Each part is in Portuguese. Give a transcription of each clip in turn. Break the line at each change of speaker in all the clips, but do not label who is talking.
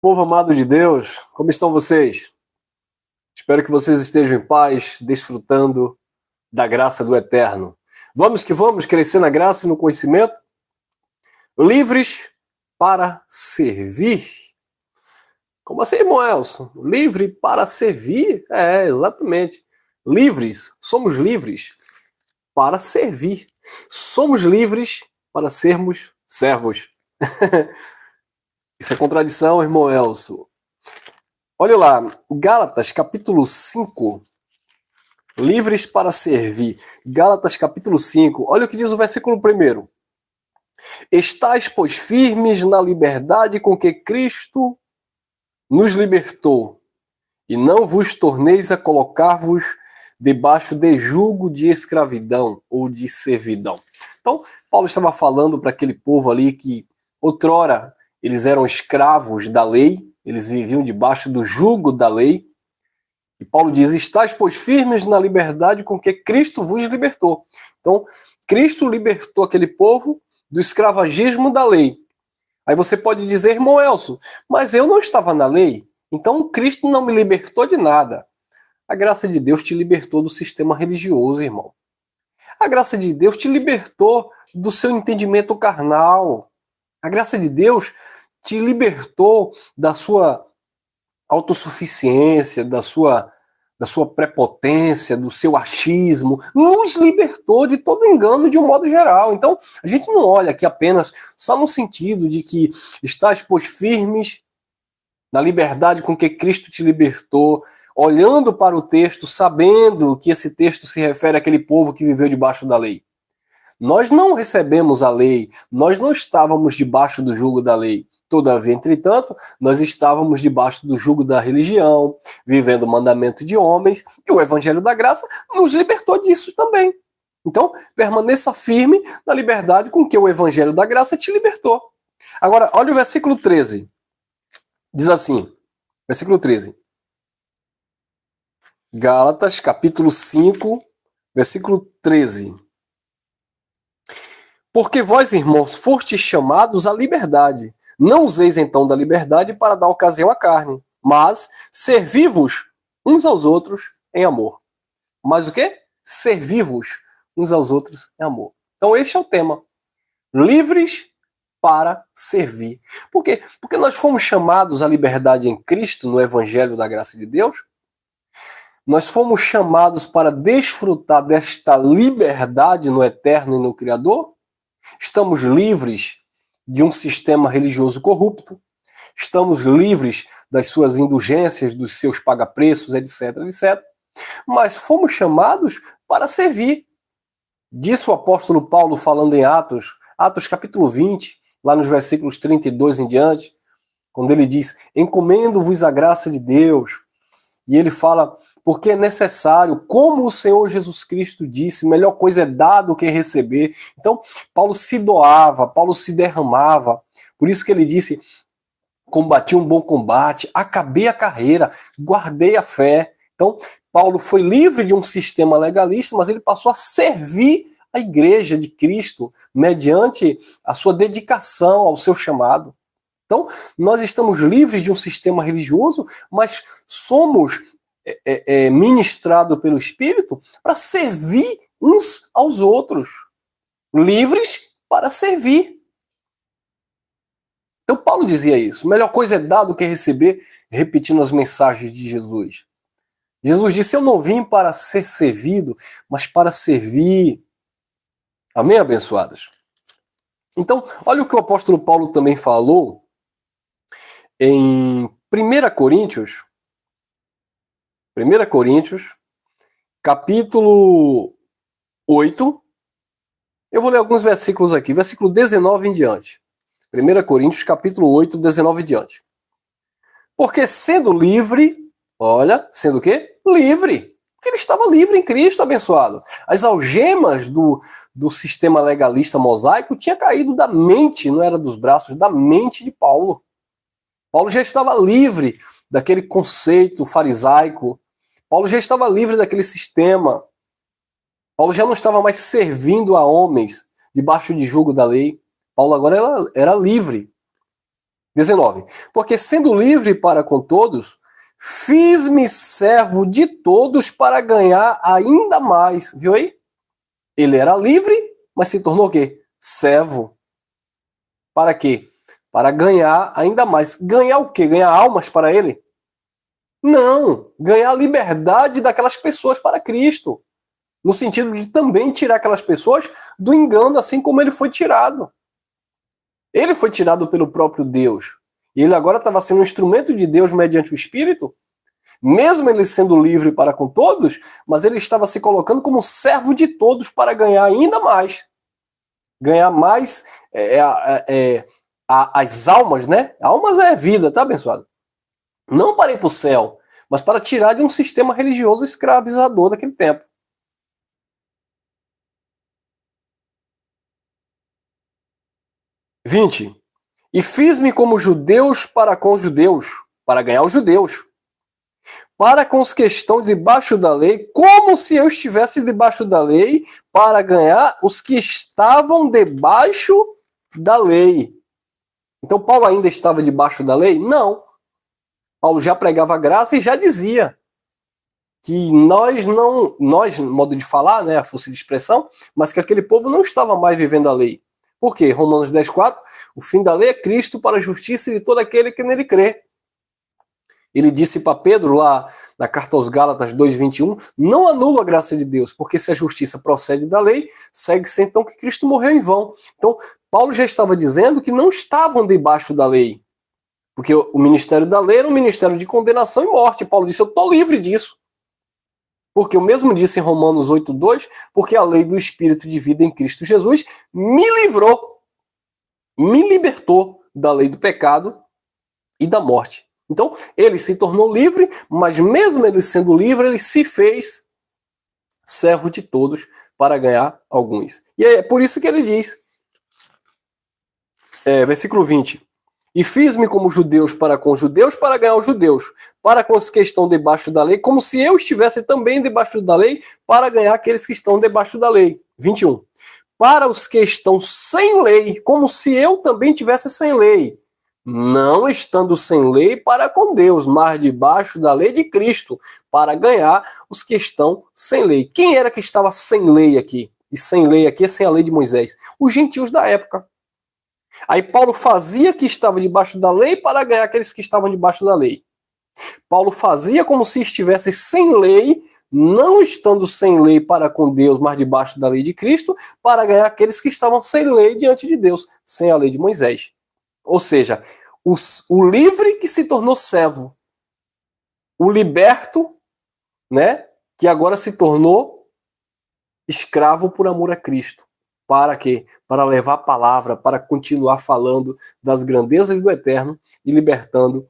Povo amado de Deus, como estão vocês? Espero que vocês estejam em paz, desfrutando da graça do Eterno. Vamos que vamos crescer na graça e no conhecimento, livres para servir. Como assim, irmão Elson? Livre para servir? Exatamente. Livres, somos livres para servir. Somos livres para sermos servos. Isso é contradição, irmão Elson. Olha lá, Gálatas capítulo 5, livres para servir. Gálatas capítulo 5, olha o que diz o versículo 1. Estais, pois, firmes na liberdade com que Cristo nos libertou, e não vos torneis a colocar-vos debaixo de jugo de escravidão ou de servidão. Então, Paulo estava falando para aquele povo ali que outrora eles eram escravos da lei, eles viviam debaixo do jugo da lei. E Paulo diz, estais, pois, firmes na liberdade com que Cristo vos libertou. Então, Cristo libertou aquele povo do escravagismo da lei. Aí você pode dizer, irmão Elson, mas eu não estava na lei, então Cristo não me libertou de nada. A graça de Deus te libertou do sistema religioso, irmão. A graça de Deus te libertou do seu entendimento carnal. A graça de Deus te libertou da sua autossuficiência, da sua prepotência, do seu achismo, nos libertou de todo engano de um modo geral. Então, a gente não olha aqui apenas só no sentido de que estás, pois, firmes na liberdade com que Cristo te libertou, olhando para o texto, sabendo que esse texto se refere àquele povo que viveu debaixo da lei. Nós não recebemos a lei, nós não estávamos debaixo do jugo da lei. Todavia, entretanto, nós estávamos debaixo do jugo da religião, vivendo o mandamento de homens, e o Evangelho da Graça nos libertou disso também. Então, permaneça firme na liberdade com que o Evangelho da Graça te libertou. Agora, olha o versículo 13. Diz assim, versículo 13. Gálatas, capítulo 5, versículo 13. Porque vós, irmãos, fostes chamados à liberdade. Não useis então da liberdade para dar ocasião à carne, mas servi-vos uns aos outros em amor. Mas o quê? Servi-vos uns aos outros em amor. Então este é o tema. Livres para servir. Por quê? Porque nós fomos chamados à liberdade em Cristo, no Evangelho da Graça de Deus. Nós fomos chamados para desfrutar desta liberdade no Eterno e no Criador. Estamos livres de um sistema religioso corrupto, estamos livres das suas indulgências, dos seus pagapreços, etc, etc. Mas fomos chamados para servir. Disse o apóstolo Paulo falando em Atos capítulo 20, lá nos versículos 32 em diante, quando ele diz, encomendo-vos a graça de Deus. E ele fala, porque é necessário, como o Senhor Jesus Cristo disse, melhor coisa é dar do que receber. Então, Paulo se doava, Paulo se derramava. Por isso que ele disse, combati um bom combate, acabei a carreira, guardei a fé. Então, Paulo foi livre de um sistema legalista, mas ele passou a servir a igreja de Cristo, mediante a sua dedicação ao seu chamado. Então, nós estamos livres de um sistema religioso, mas somos ministrados pelo Espírito para servir uns aos outros. Livres para servir. Então, Paulo dizia isso. Melhor coisa é dar do que receber, repetindo as mensagens de Jesus. Jesus disse, eu não vim para ser servido, mas para servir. Amém, abençoados? Então, olha o que o apóstolo Paulo também falou em 1 Coríntios, capítulo 8, eu vou ler alguns versículos aqui, versículo 19 em diante. 1 Coríntios, capítulo 8, 19 em diante. Porque sendo livre, olha, sendo o quê? Livre. Porque ele estava livre em Cristo, abençoado. As algemas do sistema legalista mosaico tinha caído da mente, não era dos braços, da mente de Paulo. Paulo já estava livre daquele conceito farisaico. Paulo já estava livre daquele sistema. Paulo já não estava mais servindo a homens debaixo de jugo da lei. Paulo agora era livre. 19. Porque sendo livre para com todos, fiz-me servo de todos para ganhar ainda mais. Viu aí? Ele era livre, mas se tornou o quê? Servo. Para quê? Para ganhar ainda mais. Ganhar o quê? Ganhar almas para ele? Não. Ganhar a liberdade daquelas pessoas para Cristo. No sentido de também tirar aquelas pessoas do engano, assim como ele foi tirado. Ele foi tirado pelo próprio Deus. E ele agora estava sendo um instrumento de Deus mediante o Espírito, mesmo ele sendo livre para com todos, mas ele estava se colocando como servo de todos para ganhar ainda mais. Ganhar mais as almas, né? Almas é vida, tá, abençoado? Não para ir para o céu, mas para tirar de um sistema religioso escravizador daquele tempo. (20) E fiz-me como judeus para com os judeus, para ganhar os judeus. Para com os que estão debaixo da lei, como se eu estivesse debaixo da lei, para ganhar os que estavam debaixo da lei. Então Paulo ainda estava debaixo da lei? Não. Paulo já pregava a graça e já dizia que nós, modo de falar, né, a força de expressão, mas que aquele povo não estava mais vivendo a lei. Por quê? Romanos 10,4, o fim da lei é Cristo para a justiça de todo aquele que nele crê. Ele disse para Pedro, lá na carta aos Gálatas 2,21, não anula a graça de Deus, porque se a justiça procede da lei, segue-se então que Cristo morreu em vão. Então, Paulo já estava dizendo que não estavam debaixo da lei, porque o ministério da lei era um ministério de condenação e morte. Paulo disse, eu estou livre disso. Porque o mesmo disse em Romanos 8,2, porque a lei do Espírito de vida em Cristo Jesus me livrou, me libertou da lei do pecado e da morte. Então, ele se tornou livre, mas mesmo ele sendo livre, ele se fez servo de todos para ganhar alguns. E é por isso que ele diz, versículo 20, e fiz-me como judeus para com os judeus, para ganhar os judeus, para com os que estão debaixo da lei, como se eu estivesse também debaixo da lei, para ganhar aqueles que estão debaixo da lei. 21. Para os que estão sem lei, como se eu também tivesse sem lei, não estando sem lei para com Deus, mas debaixo da lei de Cristo, para ganhar os que estão sem lei. Quem era que estava sem lei aqui? E sem lei aqui é sem a lei de Moisés. Os gentios da época. Aí Paulo fazia que estava debaixo da lei para ganhar aqueles que estavam debaixo da lei. Paulo fazia como se estivesse sem lei, não estando sem lei para com Deus, mas debaixo da lei de Cristo, para ganhar aqueles que estavam sem lei diante de Deus, sem a lei de Moisés. Ou seja, o livre que se tornou servo, o liberto, né, que agora se tornou escravo por amor a Cristo. Para quê? Para levar a palavra, para continuar falando das grandezas do Eterno e libertando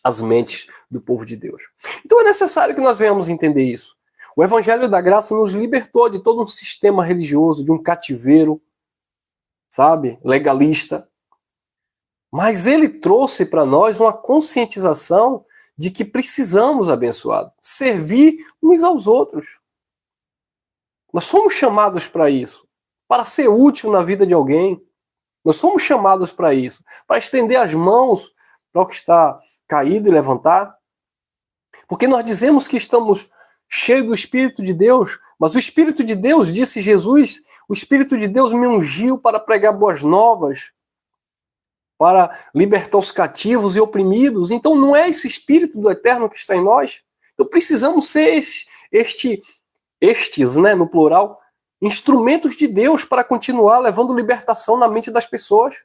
as mentes do povo de Deus. Então é necessário que nós venhamos entender isso. O Evangelho da Graça nos libertou de todo um sistema religioso, de um cativeiro, sabe, legalista. Mas ele trouxe para nós uma conscientização de que precisamos, abençoado, servir uns aos outros. Nós somos chamados para isso, para ser útil na vida de alguém. Nós somos chamados para isso, para estender as mãos para o que está caído e levantar. Porque nós dizemos que estamos cheios do Espírito de Deus, mas o Espírito de Deus, disse Jesus, o Espírito de Deus me ungiu para pregar boas novas, para libertar os cativos e oprimidos. Então não é esse Espírito do Eterno que está em nós? Então precisamos ser estes, né, no plural, instrumentos de Deus para continuar levando libertação na mente das pessoas.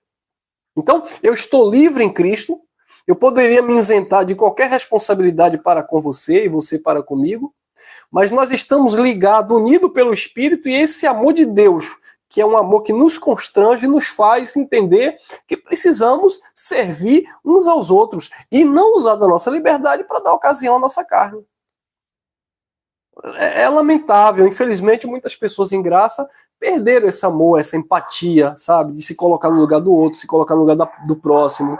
Então, eu estou livre em Cristo, eu poderia me isentar de qualquer responsabilidade para com você e você para comigo, mas nós estamos ligados, unidos pelo Espírito, e esse amor de Deus, que é um amor que nos constrange e nos faz entender que precisamos servir uns aos outros e não usar da nossa liberdade para dar ocasião à nossa carne. É lamentável, infelizmente muitas pessoas em graça perderam esse amor, essa empatia, sabe, de se colocar no lugar do outro, se colocar no lugar do próximo.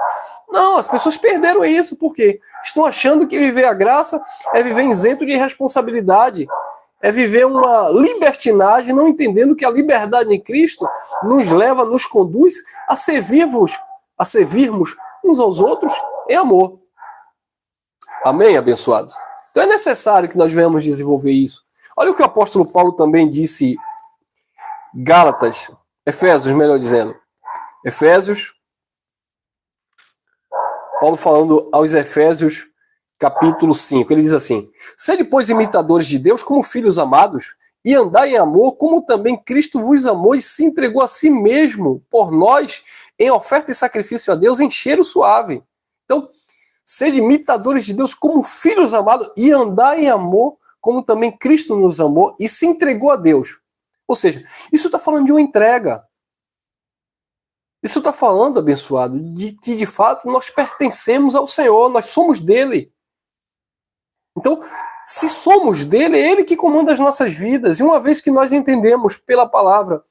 Não, as pessoas perderam isso, porque estão achando que viver a graça é viver isento de responsabilidade, é viver uma libertinagem, não entendendo que a liberdade em Cristo nos leva, nos conduz a servirmos uns aos outros em amor. Amém, abençoados? Então é necessário que nós venhamos desenvolver isso. Olha o que o apóstolo Paulo também disse, Efésios, melhor dizendo. Efésios, Paulo falando aos Efésios, capítulo 5, ele diz assim: sede, pois, imitadores de Deus como filhos amados, e andai em amor, como também Cristo vos amou e se entregou a si mesmo por nós, em oferta e sacrifício a Deus, em cheiro suave. Então, sede imitadores de Deus como filhos amados, e andai em amor, como também Cristo nos amou e se entregou a Deus. Ou seja, isso está falando de uma entrega. Isso está falando, abençoado, de que de fato nós pertencemos ao Senhor, nós somos dele. Então, se somos dele, é ele que comanda as nossas vidas. E uma vez que nós entendemos pela palavra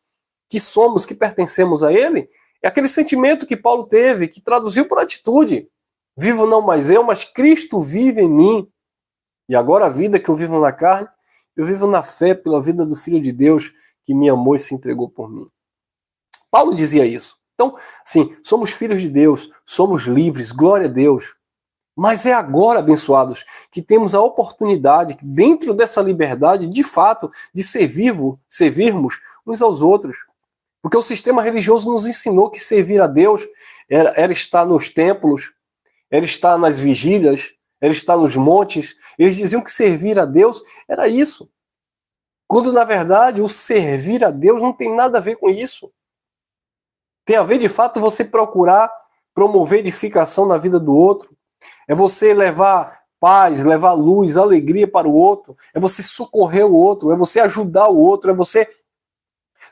que somos, que pertencemos a ele, é aquele sentimento que Paulo teve, que traduziu por atitude. Vivo não mais eu, mas Cristo vive em mim. E agora a vida que eu vivo na carne, eu vivo na fé pela vida do Filho de Deus que me amou e se entregou por mim. Paulo dizia isso. Então, sim, somos filhos de Deus, somos livres, glória a Deus. Mas é agora, abençoados, que temos a oportunidade, dentro dessa liberdade, de fato, de servirmos uns aos outros. Porque o sistema religioso nos ensinou que servir a Deus era estar nos templos, era estar nas vigílias, era estar nos montes. Eles diziam que servir a Deus era isso. Quando, na verdade, o servir a Deus não tem nada a ver com isso. Tem a ver, de fato, você procurar promover edificação na vida do outro. É você levar paz, levar luz, alegria para o outro. É você socorrer o outro. É você ajudar o outro. É você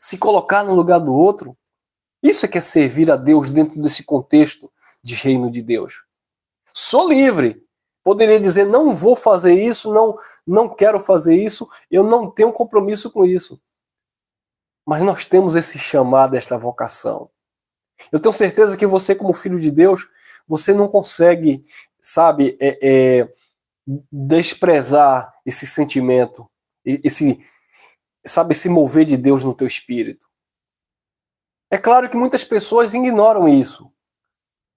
se colocar no lugar do outro. Isso é que é servir a Deus dentro desse contexto de reino de Deus. Sou livre. Poderia dizer, não vou fazer isso, não quero fazer isso, eu não tenho compromisso com isso. Mas nós temos esse chamado, esta vocação. Eu tenho certeza que você, como filho de Deus, você não consegue, sabe, desprezar esse sentimento, esse mover de Deus no teu espírito. É claro que muitas pessoas ignoram isso.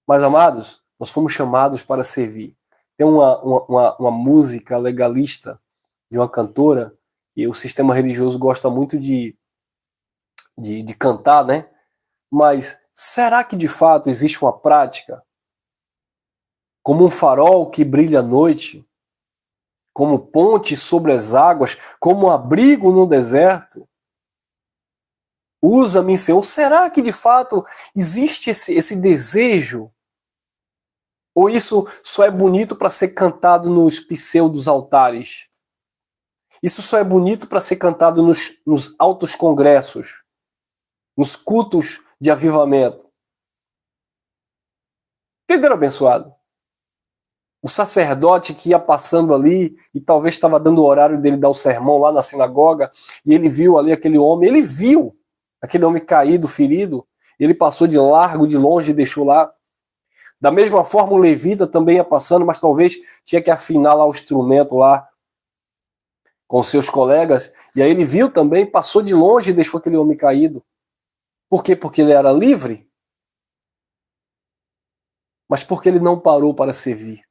Mas, amados, nós fomos chamados para servir. Tem uma música legalista de uma cantora que o sistema religioso gosta muito de cantar, né? Mas será que de fato existe uma prática? Como um farol que brilha à noite, como ponte sobre as águas, como um abrigo no deserto? Usa-me, Senhor. Será que de fato existe esse desejo? Ou isso só é bonito para ser cantado nos pseudos altares? Isso só é bonito para ser cantado nos altos congressos, nos cultos de avivamento? Entenderam, abençoado? O sacerdote que ia passando ali e talvez estava dando o horário dele dar o sermão lá na sinagoga, e ele viu ali aquele homem, ele viu aquele homem caído, ferido, ele passou de largo, de longe e deixou lá. Da mesma forma, o levita também ia passando, mas talvez tinha que afinar lá o instrumento lá com seus colegas, e aí ele viu também, passou de longe e deixou aquele homem caído. Por quê? Porque ele era livre? Mas porque ele não parou para servir.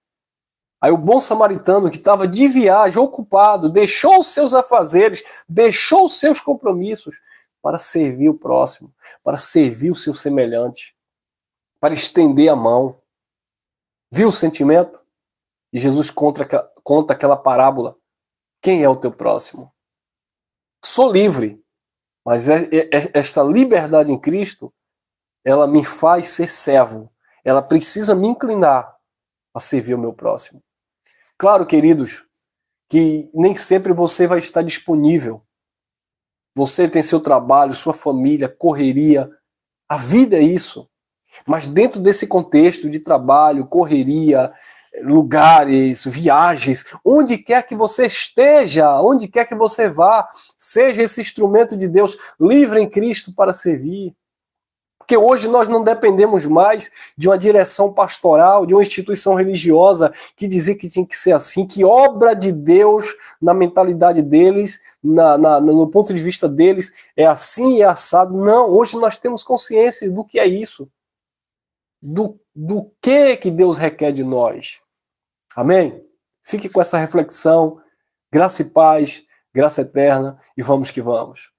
Aí o bom samaritano que estava de viagem, ocupado, deixou os seus afazeres, deixou os seus compromissos para servir o próximo, para servir o seu semelhante, para estender a mão. Viu o sentimento? E Jesus conta aquela parábola. Quem é o teu próximo? Sou livre, mas esta liberdade em Cristo, ela me faz ser servo. Ela precisa me inclinar a servir o meu próximo. Claro, queridos, que nem sempre você vai estar disponível. Você tem seu trabalho, sua família, correria. A vida é isso. Mas dentro desse contexto de trabalho, correria, lugares, viagens, onde quer que você esteja, onde quer que você vá, seja esse instrumento de Deus livre em Cristo para servir. Porque hoje nós não dependemos mais de uma direção pastoral, de uma instituição religiosa que dizia que tinha que ser assim, que obra de Deus na mentalidade deles, no ponto de vista deles, é assim e é assado. Não, hoje nós temos consciência do que é isso. do que Deus requer de nós. Amém? Fique com essa reflexão. Graça e paz, graça eterna, e vamos que vamos.